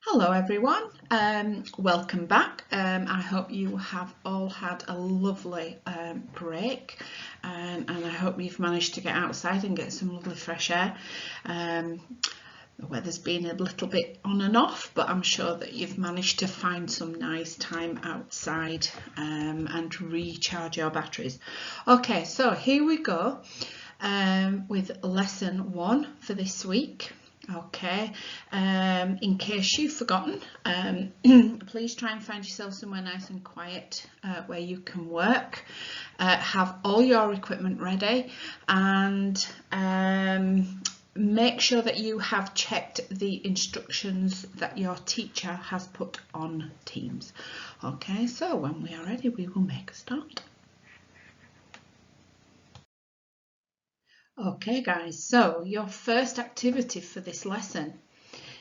Hello everyone, welcome back. I hope you have all had a lovely break and I hope you've managed to get outside and get some lovely fresh air. The weather's been a little bit on and off, but I'm sure that you've managed to find some nice time outside and recharge your batteries. Okay, so here we go with lesson 1 for this week. Okay, in case you've forgotten, please try and find yourself somewhere nice and quiet where you can work. Have all your equipment ready and make sure that you have checked the instructions that your teacher has put on Teams. Okay, so when we are ready, we will make a start. Okay guys, so your first activity for this lesson,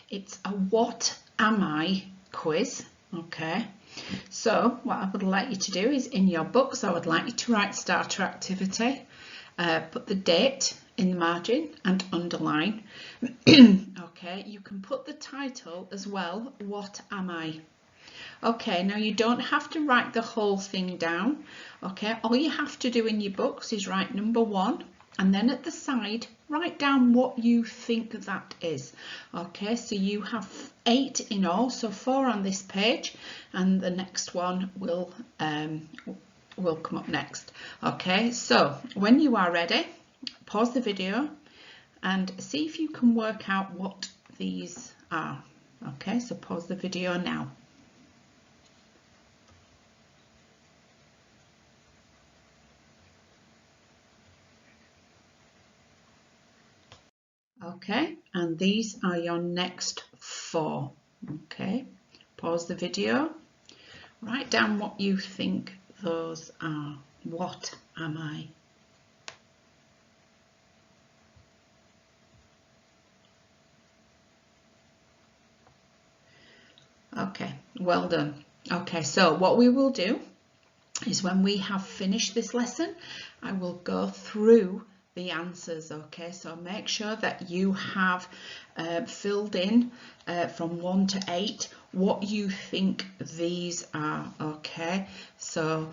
it's a what am I quiz. Okay, so what I would like you to do is in your books, I would like you to write starter activity, put the date in the margin and underline. Okay, you can put the title as well, what am I? Okay, now you don't have to write the whole thing down. Okay, all you have to do in your books is write number 1 and then at the side write down what you think that is. Okay, so you have 8 in all, so 4 on this page and the next one will come up next. Okay, so when you are ready, pause the video and see if you can work out what these are. Okay, so pause the video now. Okay, and these are your next 4. Okay, pause the video, write down what you think those are. What am I? Okay, well done. Okay, so what we will do is when we have finished this lesson, I will go through the answers. Okay, so make sure that you have filled in from 1 to 8 what you think these are. Okay, so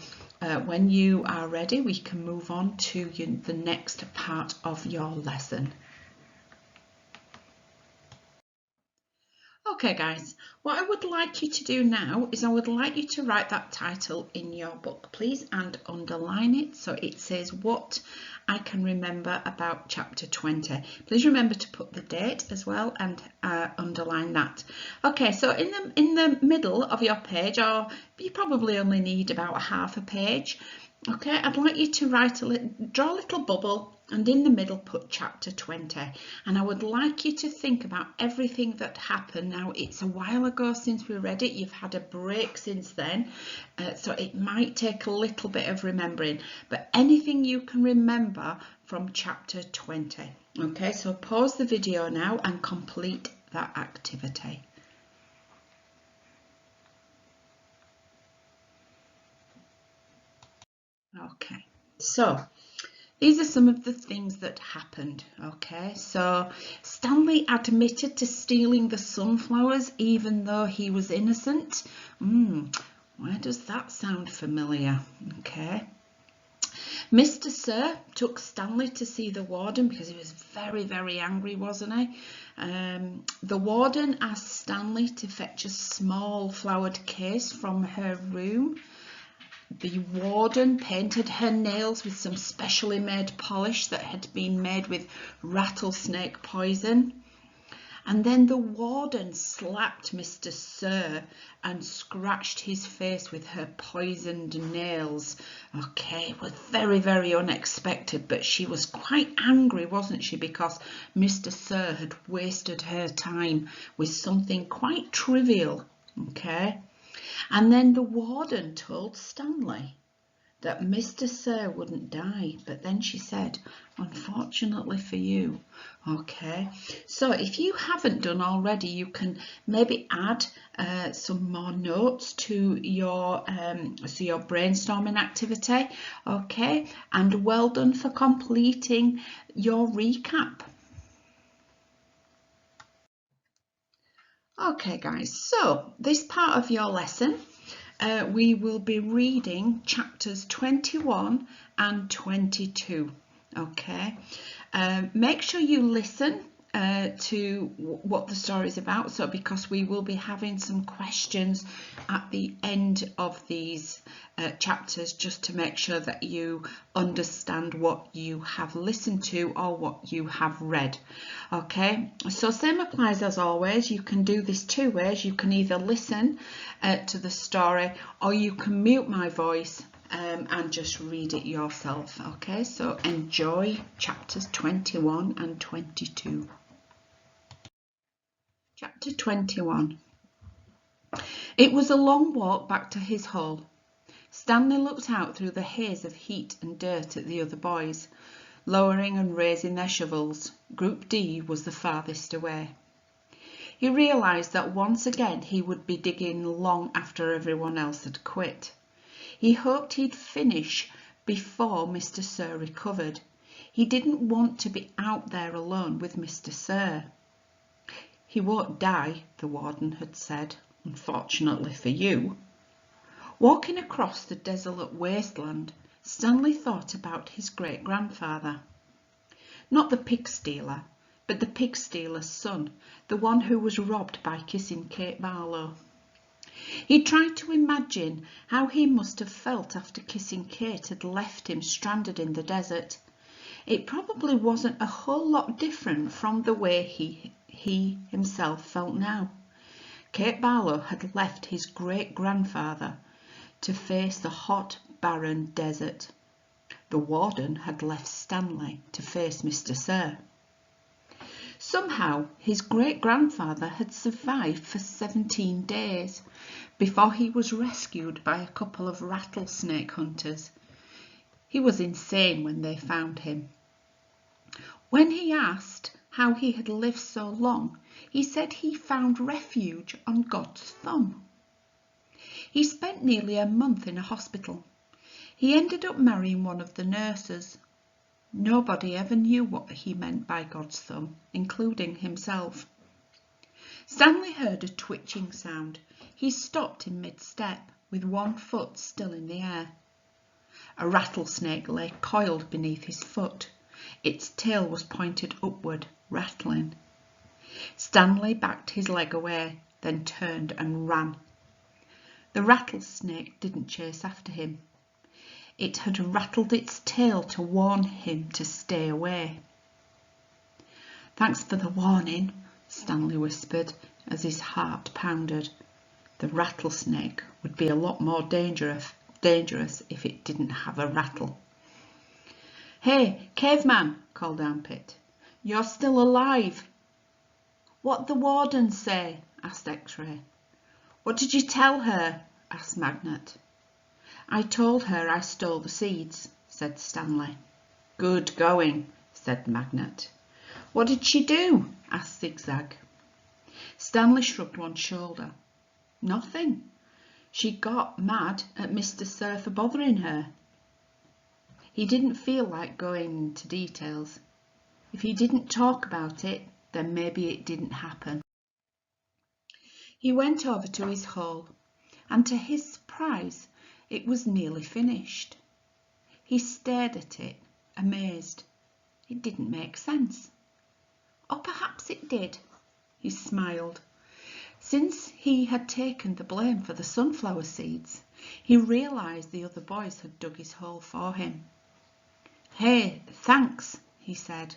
when you are ready, we can move on to the next part of your lesson. Okay guys, what I would like you to do now is I would like you to write that title in your book, please, and underline it so it says what I can remember about chapter 20. Please remember to put the date as well and underline that. Okay, so in the middle of your page, or you probably only need about half a page. Okay, I'd like you to draw a little bubble and in the middle put chapter 20, and I would like you to think about everything that happened. Now it's a while ago since we read it, you've had a break since then, so it might take a little bit of remembering, but anything you can remember from chapter 20. Okay, so pause the video now and complete that activity. Okay, so these are some of the things that happened. Okay, so Stanley admitted to stealing the sunflowers even though he was innocent. Where does that sound familiar? Okay. Mr. Sir took Stanley to see the warden because he was very, very angry, wasn't he? The warden asked Stanley to fetch a small flowered case from her room. The warden painted her nails with some specially made polish that had been made with rattlesnake poison. And then the warden slapped Mr. Sir and scratched his face with her poisoned nails. Okay, it was very, very unexpected, but she was quite angry, wasn't she? Because Mr. Sir had wasted her time with something quite trivial. Okay. And then the warden told Stanley that Mr. Sir wouldn't die, but then she said, unfortunately for you. Okay, so if you haven't done already, you can maybe add some more notes to your brainstorming activity. Okay, and well done for completing your recap. Okay guys, so this part of your lesson we will be reading chapters 21 and 22. Okay, make sure you listen to what the story is about, so because we will be having some questions at the end of these chapters, just to make sure that you understand what you have listened to or what you have read. Okay, so same applies as always. You can do this two ways. You can either listen to the story, or you can mute my voice and just read it yourself. Okay, so enjoy chapters 21 and 22. Chapter 21. It was a long walk back to his hole. Stanley looked out through the haze of heat and dirt at the other boys, lowering and raising their shovels. Group D was the farthest away. He realised that once again he would be digging long after everyone else had quit. He hoped he'd finish before Mr. Sir recovered. He didn't want to be out there alone with Mr. Sir. He won't die, the warden had said, unfortunately for you. Walking across the desolate wasteland, Stanley thought about his great-grandfather. Not the pig stealer, but the pig stealer's son, the one who was robbed by kissing Kate Barlow. He tried to imagine how he must have felt after kissing Kate had left him stranded in the desert. It probably wasn't a whole lot different from the way he himself felt now. Kate Barlow had left his great-grandfather to face the hot, barren desert. The warden had left Stanley to face Mr. Sir. Somehow his great-grandfather had survived for 17 days before he was rescued by a couple of rattlesnake hunters. He was insane when they found him. When he asked how he had lived so long, he said he found refuge on God's thumb. He spent nearly a month in a hospital. He ended up marrying one of the nurses. Nobody ever knew what he meant by God's thumb, including himself. Stanley heard a twitching sound. He stopped in mid-step, with one foot still in the air. A rattlesnake lay coiled beneath his foot. Its tail was pointed upward, rattling. Stanley backed his leg away, then turned and ran. The rattlesnake didn't chase after him. It had rattled its tail to warn him to stay away. "Thanks for the warning," Stanley whispered as his heart pounded. The rattlesnake would be a lot more dangerous if it didn't have a rattle. "Hey, caveman," called Armpit. "You're still alive." "What'd the warden say?" asked X-Ray. "What did you tell her?" asked Magnet. "I told her I stole the seeds," said Stanley. "Good going," said Magnet. "What did she do?" asked Zigzag. Stanley shrugged one shoulder. "Nothing. She got mad at Mr. Sir for bothering her." He didn't feel like going into details. If he didn't talk about it, then maybe it didn't happen. He went over to his hole, and to his surprise, it was nearly finished. He stared at it, amazed. It didn't make sense. Or perhaps it did. He smiled. Since he had taken the blame for the sunflower seeds, he realised the other boys had dug his hole for him. "Hey, thanks," he said.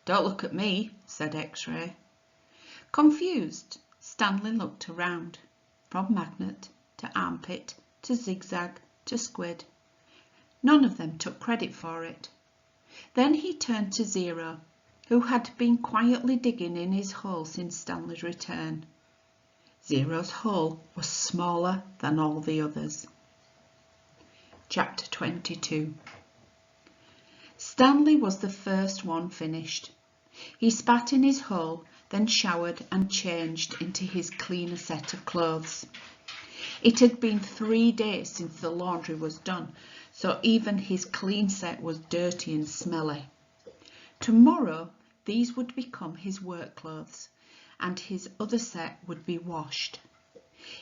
"Don't look at me," said X-Ray. Confused, Stanley looked around, from Magnet to Armpit to Zigzag to Squid. None of them took credit for it. Then he turned to Zero, who had been quietly digging in his hole since Stanley's return. Zero's hole was smaller than all the others. Chapter 22. Stanley was the first one finished. He spat in his hole, then showered and changed into his cleaner set of clothes. It had been 3 days since the laundry was done, so even his clean set was dirty and smelly. Tomorrow these would become his work clothes, and his other set would be washed.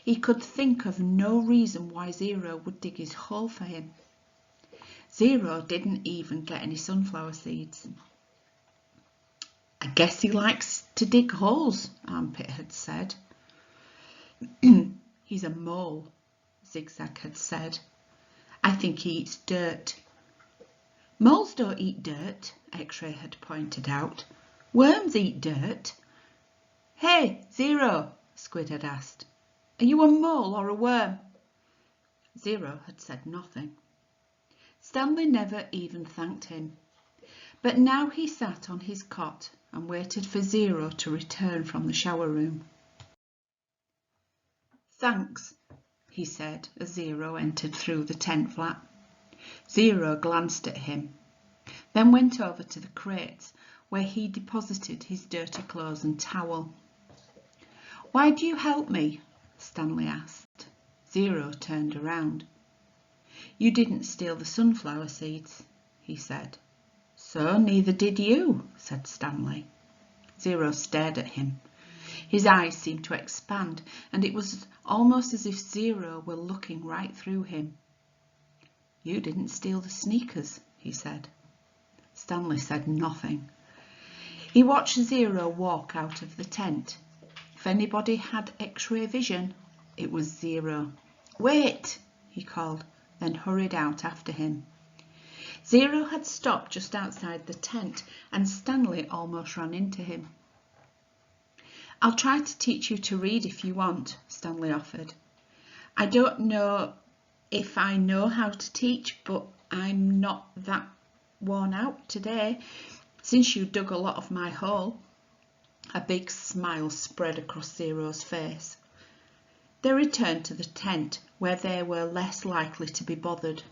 He could think of no reason why Zero would dig his hole for him. Zero didn't even get any sunflower seeds. I guess he likes to dig holes, Armpit had said. He's a mole, Zigzag had said. I think he eats dirt. Moles don't eat dirt, X-Ray had pointed out. Worms eat dirt. Hey, Zero, Squid had asked. Are you a mole or a worm? Zero had said nothing. Stanley never even thanked him. But now he sat on his cot and waited for Zero to return from the shower room. Thanks, he said as Zero entered through the tent flap. Zero glanced at him, then went over to the crates where he deposited his dirty clothes and towel. Why do you help me? Stanley asked. Zero turned around. You didn't steal the sunflower seeds, he said. So neither did you, said Stanley. Zero stared at him. His eyes seemed to expand, and it was almost as if Zero were looking right through him. You didn't steal the sneakers, he said. Stanley said nothing. He watched Zero walk out of the tent. If anybody had X-ray vision, it was Zero. Wait, he called, then hurried out after him. Zero had stopped just outside the tent, and Stanley almost ran into him. I'll try to teach you to read if you want, Stanley offered. I don't know if I know how to teach, but I'm not that worn out today, since you dug a lot of my hole. A big smile spread across Zero's face. They returned to the tent, where they were less likely to be bothered.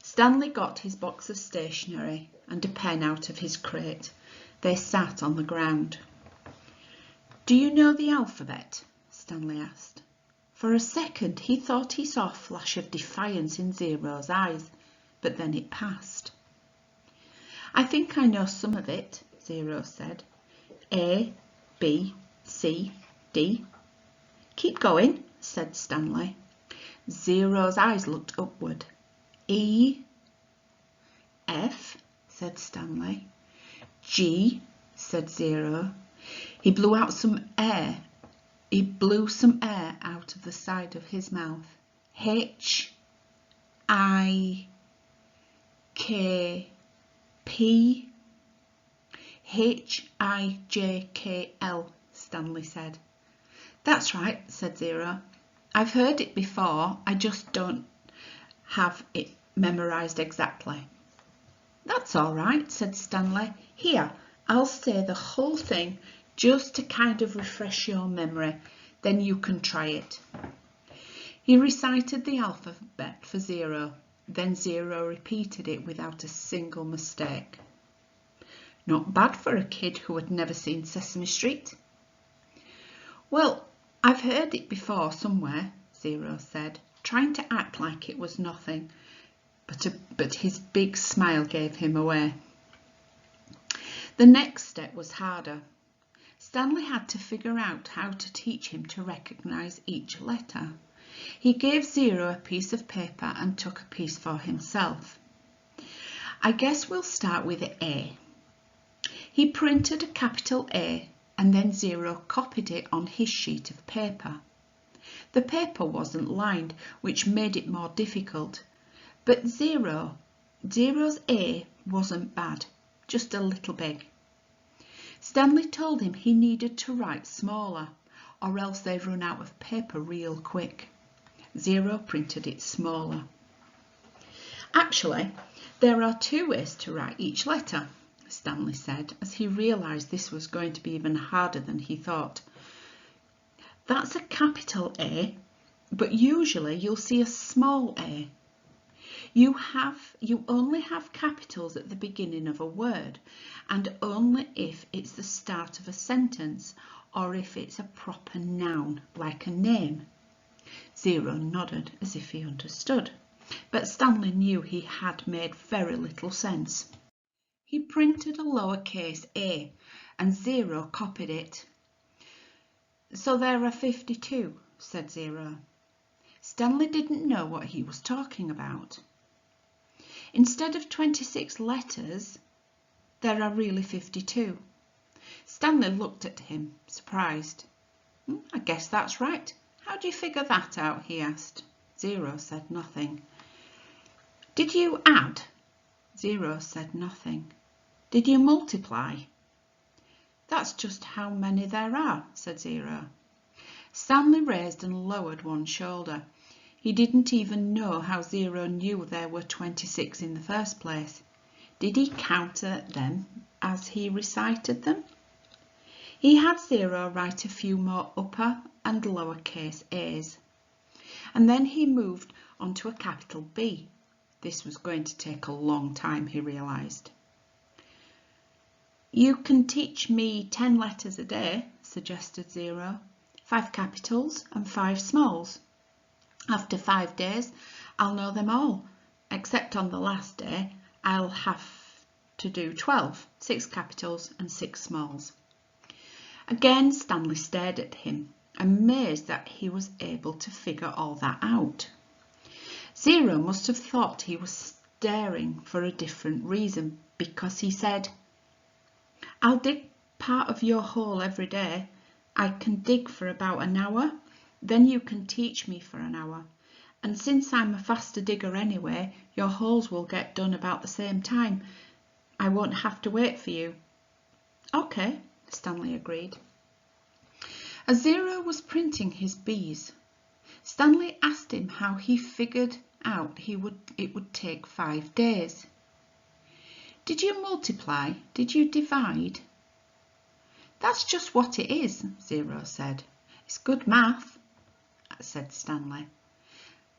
Stanley got his box of stationery and a pen out of his crate. They sat on the ground. Do you know the alphabet? Stanley asked. For a second he thought he saw a flash of defiance in Zero's eyes, but then it passed. I think I know some of it, Zero said. A, B, C, D. Keep going, said Stanley. Zero's eyes looked upward. E, F, said Stanley. G, said Zero. He blew out some air. He blew some air out of the side of his mouth. H, I, K, P. H-I-J-K-L, Stanley said. That's right, said Zero. I've heard it before, I just don't have it memorised exactly. That's all right, said Stanley. Here, I'll say the whole thing just to kind of refresh your memory, then you can try it. He recited the alphabet for Zero, then Zero repeated it without a single mistake. Not bad for a kid who had never seen Sesame Street. Well, I've heard it before somewhere, Zero said, trying to act like it was nothing, but his big smile gave him away. The next step was harder. Stanley had to figure out how to teach him to recognise each letter. He gave Zero a piece of paper and took a piece for himself. I guess we'll start with A. He printed a capital A and then Zero copied it on his sheet of paper. The paper wasn't lined, which made it more difficult. But Zero's A wasn't bad, just a little big. Stanley told him he needed to write smaller, or else they'd run out of paper real quick. Zero printed it smaller. Actually, there are two ways to write each letter, Stanley said, as he realised this was going to be even harder than he thought. That's a capital A, but usually you'll see a small a. You only have capitals at the beginning of a word, and only if it's the start of a sentence or if it's a proper noun, like a name. Zero nodded as if he understood, but Stanley knew he had made very little sense. He printed a lowercase a, and Zero copied it. So there are 52, said Zero. Stanley didn't know what he was talking about. Instead of 26 letters, there are really 52. Stanley looked at him, surprised. I guess that's right. How do you figure that out? He asked. Zero said nothing. Did you add? Zero said nothing. Did you multiply? That's just how many there are, said Zero. Stanley raised and lowered one shoulder. He didn't even know how Zero knew there were 26 in the first place. Did he count them as he recited them? He had Zero write a few more upper and lowercase a's. And then he moved on to a capital B. This was going to take a long time, he realised. You can teach me 10 letters a day, suggested Zero. 5 capitals and 5 smalls. After 5 days, I'll know them all, except on the last day, I'll have to do 12, 6 capitals and 6 smalls. Again, Stanley stared at him, amazed that he was able to figure all that out. Zero must have thought he was staring for a different reason, because he said, I'll dig part of your hole every day. I can dig for about an hour, then you can teach me for an hour. And since I'm a faster digger anyway, your holes will get done about the same time. I won't have to wait for you. Okay, Stanley agreed. As Zero was printing his B's, Stanley asked him how he figured out it would take 5 days. Did you multiply? Did you divide? That's just what it is, Zero said. It's good math, said Stanley.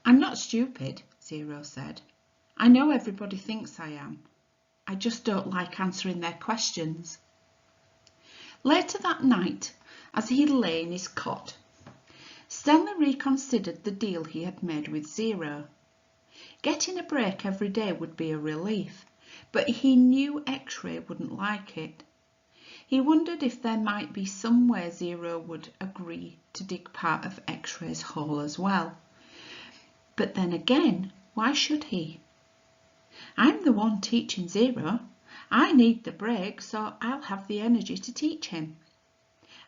I'm not stupid, Zero said. I know everybody thinks I am. I just don't like answering their questions. Later that night, as he lay in his cot, Stanley reconsidered the deal he had made with Zero. Getting a break every day would be a relief, but he knew X-Ray wouldn't like it. He wondered if there might be some way Zero would agree to dig part of X-Ray's hole as well. But then again, why should he? I'm the one teaching Zero. I need the break, so I'll have the energy to teach him.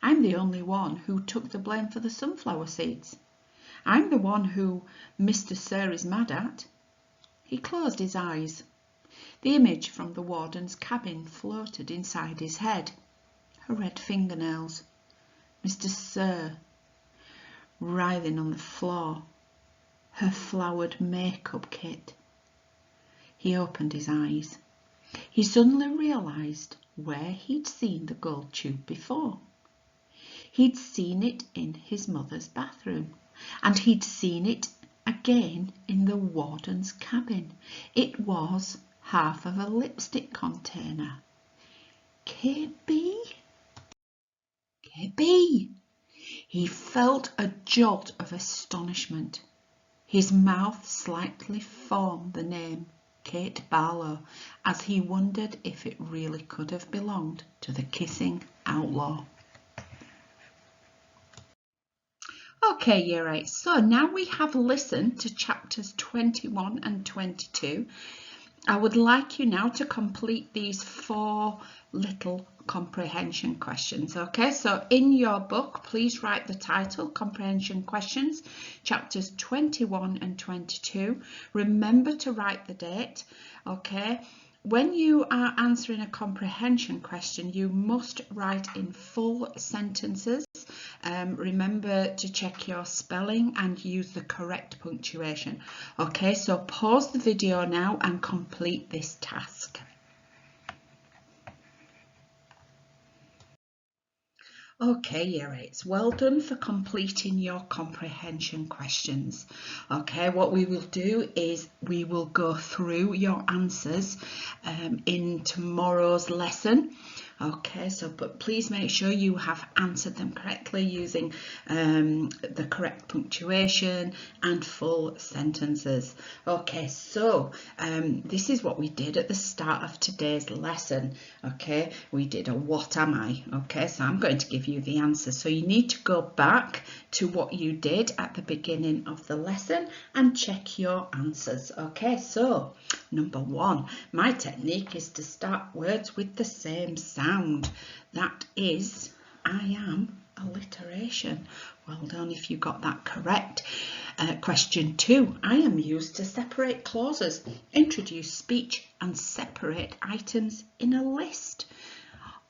I'm the only one who took the blame for the sunflower seeds. I'm the one who Mr. Sir is mad at. He closed his eyes. The image from the warden's cabin floated inside his head. Her red fingernails. Mr. Sir, writhing on the floor. Her flowered makeup kit. He opened his eyes. He suddenly realised where he'd seen the gold tube before. He'd seen it in his mother's bathroom, and he'd seen it again in the warden's cabin. It was half of a lipstick container. KB? KB! He felt a jolt of astonishment. His mouth slightly formed the name Kate Barlow as he wondered if it really could have belonged to the kissing outlaw. Okay, Year 8, so now we have listened to chapters 21 and 22. I would like you now to complete these 4 little comprehension questions. Okay, so in your book, please write the title, Comprehension Questions, chapters 21 and 22. Remember to write the date. Okay, when you are answering a comprehension question, you must write in full sentences. Remember to check your spelling and use the correct punctuation. Okay, so pause the video now and complete this task. Okay, Year 8s, well done for completing your comprehension questions. Okay, what we will do is we will go through your answers in tomorrow's lesson. Okay, so but please make sure you have answered them correctly using the correct punctuation and full sentences. Okay, so this is what we did at the start of today's lesson. Okay, we did a what am I? Okay, so I'm going to give you the answer. So you need to go back to what you did at the beginning of the lesson and check your answers. Okay, so number 1, my technique is to start words with the same sound. That is I am alliteration. Well done if you got that correct. Question 2, I am used to separate clauses, introduce speech and separate items in a list.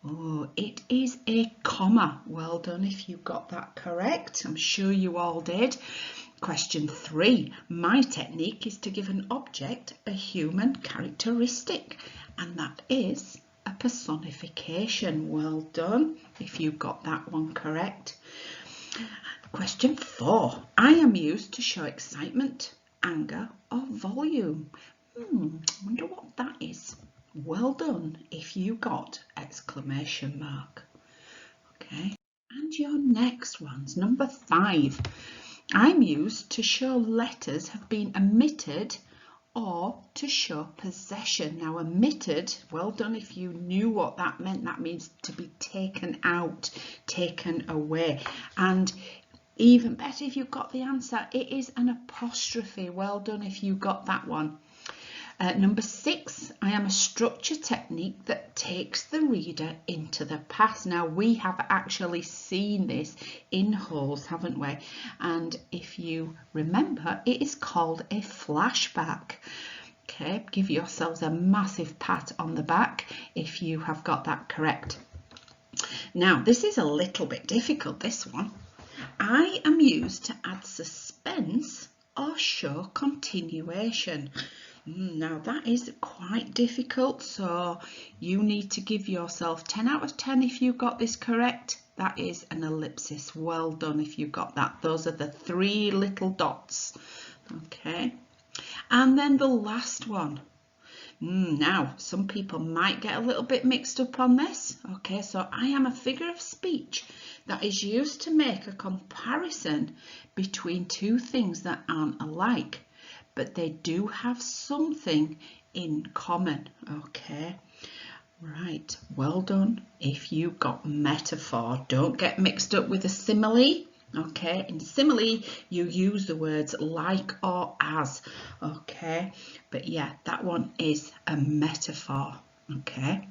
Oh, it is a comma. Well done if you got that correct. I'm sure you all did. Question 3, my technique is to give an object a human characteristic, and that is a personification. Well done if you got that one correct. Question 4, I am used to show excitement, anger or volume. Wonder what that is. Well done if you got exclamation mark. Okay, and your next one's number 5. I'm used to show letters have been omitted or to show possession. Now omitted, well done if you knew what that meant. That means to be taken out, taken away. And even better if you got the answer, it is an apostrophe. Well done if you got that one. Number 6, I am a structure technique that takes the reader into the past. Now we have actually seen this in wholes, haven't we? And if you remember, it is called a flashback. Okay, give yourselves a massive pat on the back if you have got that correct. Now this is a little bit difficult, this one. I am used to add suspense or show continuation. Now that is quite difficult, so you need to give yourself 10 out of 10 if you got this correct. That is an ellipsis. Well done if you got that. Those are the 3 little dots. Okay, and then the last one. Now some people might get a little bit mixed up on this. Okay, so I am a figure of speech that is used to make a comparison between 2 things that aren't alike, but they do have something in common. Okay, right, well done if you got metaphor. Don't get mixed up with a simile. Okay, in simile you use the words like or as. Okay, but yeah, that one is a metaphor. Okay,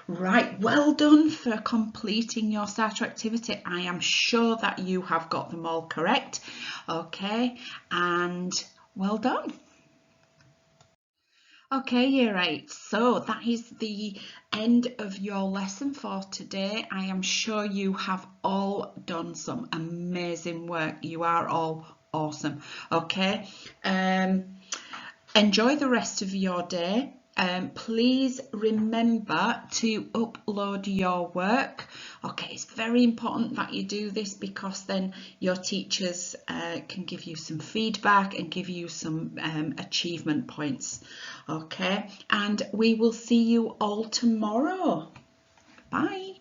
right, well done for completing your starter activity. I am sure that you have got them all correct. Okay, and well done. Okay, year 8, so that is the end of your lesson for today. I am sure you have all done some amazing work. You are all awesome. Okay, enjoy the rest of your day. Please remember to upload your work. Okay, it's very important that you do this because then your teachers can give you some feedback and give you some achievement points. Okay, and we will see you all tomorrow. Bye.